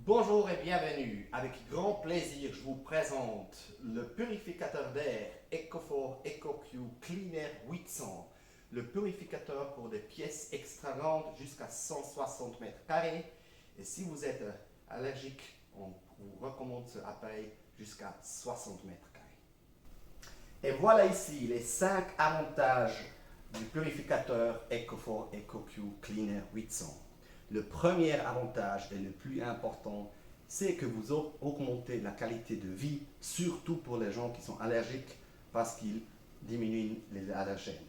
Bonjour et bienvenue. Avec grand plaisir, je vous présente le purificateur d'air EcoFort EcoQ Cleaner 800. Le purificateur pour des pièces extra grandes jusqu'à 160 mètres carrés. Et si vous êtes allergique, on vous recommande ce appareil jusqu'à 60 mètres carrés. Et voilà ici les 5 avantages du purificateur EcoFort EcoQ Cleaner 800. Le premier avantage et le plus important, c'est que vous augmentez la qualité de vie, surtout pour les gens qui sont allergiques, parce qu'il diminue les allergènes.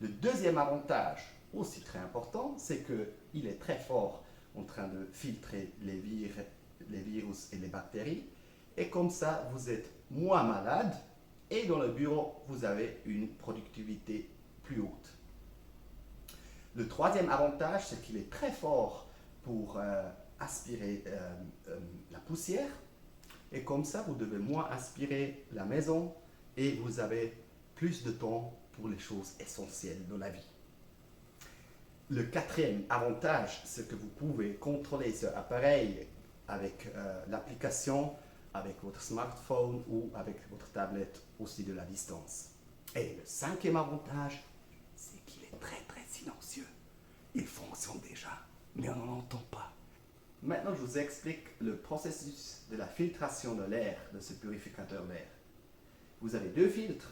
Le deuxième avantage, aussi très important, c'est qu'il est très fort en train de filtrer les virus et les bactéries, et comme ça, vous êtes moins malade, et dans le bureau, vous avez une productivité plus haute. Le troisième avantage, c'est qu'il est très fort pour aspirer la poussière. Et comme ça, vous devez moins aspirer la maison et vous avez plus de temps pour les choses essentielles de la vie. Le quatrième avantage, c'est que vous pouvez contrôler ce appareil avec l'application, avec votre smartphone ou avec votre tablette aussi de la distance. Et le cinquième avantage, c'est qu'il est très silencieux. Il fonctionne déjà, mais on n'en entend pas. Maintenant, je vous explique le processus de la filtration de l'air de ce purificateur d'air. Vous avez deux filtres,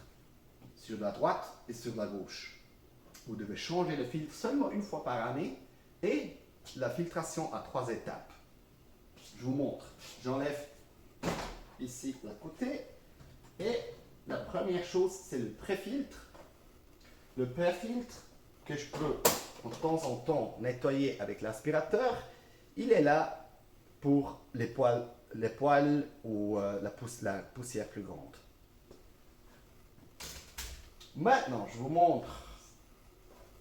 sur la droite et sur la gauche. Vous devez changer le filtre seulement une fois par année et la filtration a 3 étapes. Je vous montre. J'enlève ici le côté et la première chose, c'est le pré-filtre. Le pré-filtre que je peux de temps en temps nettoyer avec l'aspirateur, il est là pour les poils ou la poussière plus grande. Maintenant, je vous montre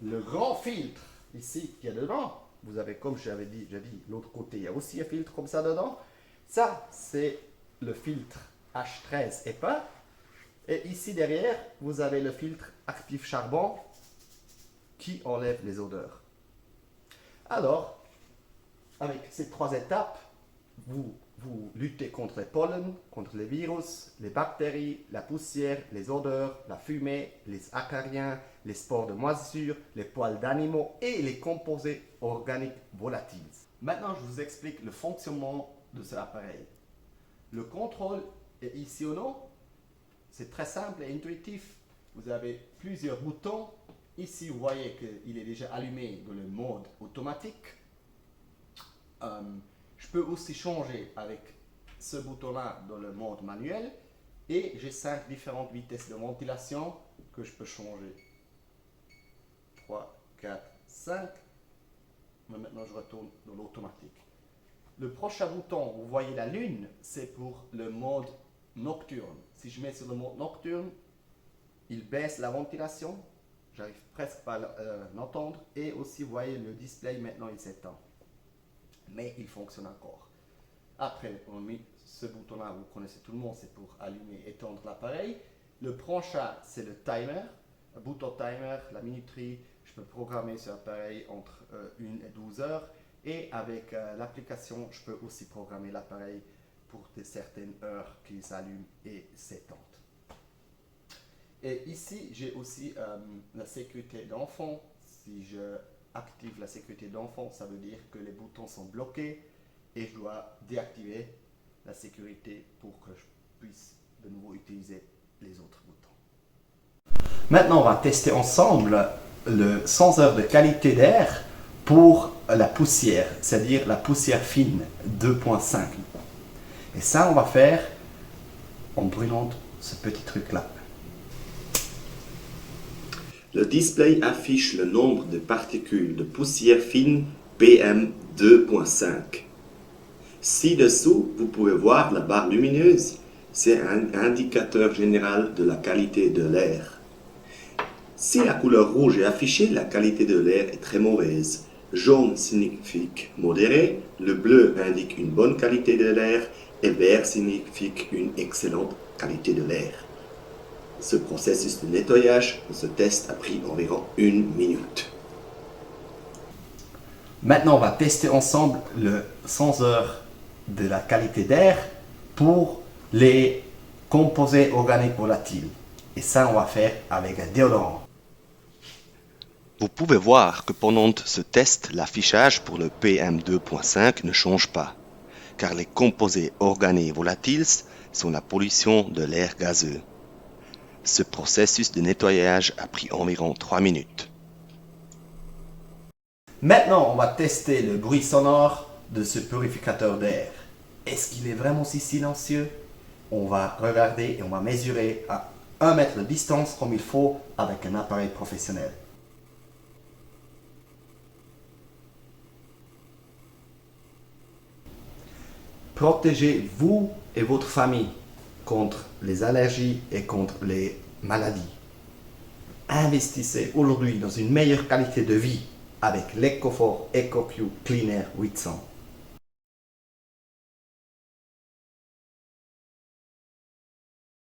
le grand filtre ici qu'il y a dedans. Vous avez, comme j'ai dit, l'autre côté, il y a aussi un filtre comme ça dedans. Ça, c'est le filtre H13 EPA. Et ici derrière, vous avez le filtre actif charbon qui enlève les odeurs. Alors, avec ces 3 étapes, vous luttez contre les pollens, contre les virus, les bactéries, la poussière, les odeurs, la fumée, les acariens, les spores de moisissure, les poils d'animaux et les composés organiques volatiles. Maintenant, je vous explique le fonctionnement de cet appareil. Le contrôle est ici ou non. C'est très simple et intuitif. Vous avez plusieurs boutons. Ici, vous voyez qu'il est déjà allumé dans le mode automatique. Je peux aussi changer avec ce bouton-là dans le mode manuel. Et j'ai 5 différentes vitesses de ventilation que je peux changer. 3, 4, 5. Mais maintenant, je retourne dans l'automatique. Le prochain bouton, vous voyez la lune, c'est pour le mode nocturne. Si je mets sur le mode nocturne, il baisse la ventilation. J'arrive presque pas à l'entendre. Et aussi, vous voyez, le display, maintenant, il s'éteint. Mais il fonctionne encore. Après, on a mis ce bouton-là, vous connaissez tout le monde, c'est pour allumer et éteindre l'appareil. Le prochain, c'est le timer. Le bouton timer, la minuterie. Je peux programmer ce appareil entre 1 et 12 heures. Et avec l'application, je peux aussi programmer l'appareil pour certaines heures qu'il s'allume et s'éteint. Et ici, j'ai aussi la sécurité d'enfant. Si je active la sécurité d'enfant, ça veut dire que les boutons sont bloqués et je dois déactiver la sécurité pour que je puisse de nouveau utiliser les autres boutons. Maintenant, on va tester ensemble le senseur de qualité d'air pour la poussière, c'est-à-dire la poussière fine 2.5. Et ça, on va faire en brûlant ce petit truc-là. Le display affiche le nombre de particules de poussière fine PM2.5. Ci-dessous, vous pouvez voir la barre lumineuse. C'est un indicateur général de la qualité de l'air. Si la couleur rouge est affichée, la qualité de l'air est très mauvaise. Jaune signifie modéré, le bleu indique une bonne qualité de l'air et vert signifie une excellente qualité de l'air. Ce processus de nettoyage, ce test a pris environ 1 minute. Maintenant, on va tester ensemble le senseur de la qualité d'air pour les composés organiques volatiles. Et ça, on va faire avec un déodorant. Vous pouvez voir que pendant ce test, l'affichage pour le PM2.5 ne change pas, car les composés organiques volatiles sont la pollution de l'air gazeux. Ce processus de nettoyage a pris environ 3 minutes. Maintenant, on va tester le bruit sonore de ce purificateur d'air. Est-ce qu'il est vraiment si silencieux? On va regarder et on va mesurer à 1 mètre de distance comme il faut avec un appareil professionnel. Protégez-vous et votre famille contre les allergies et contre les maladies. Investissez aujourd'hui dans une meilleure qualité de vie avec l'EcoFort EcoQ Clean Air 800.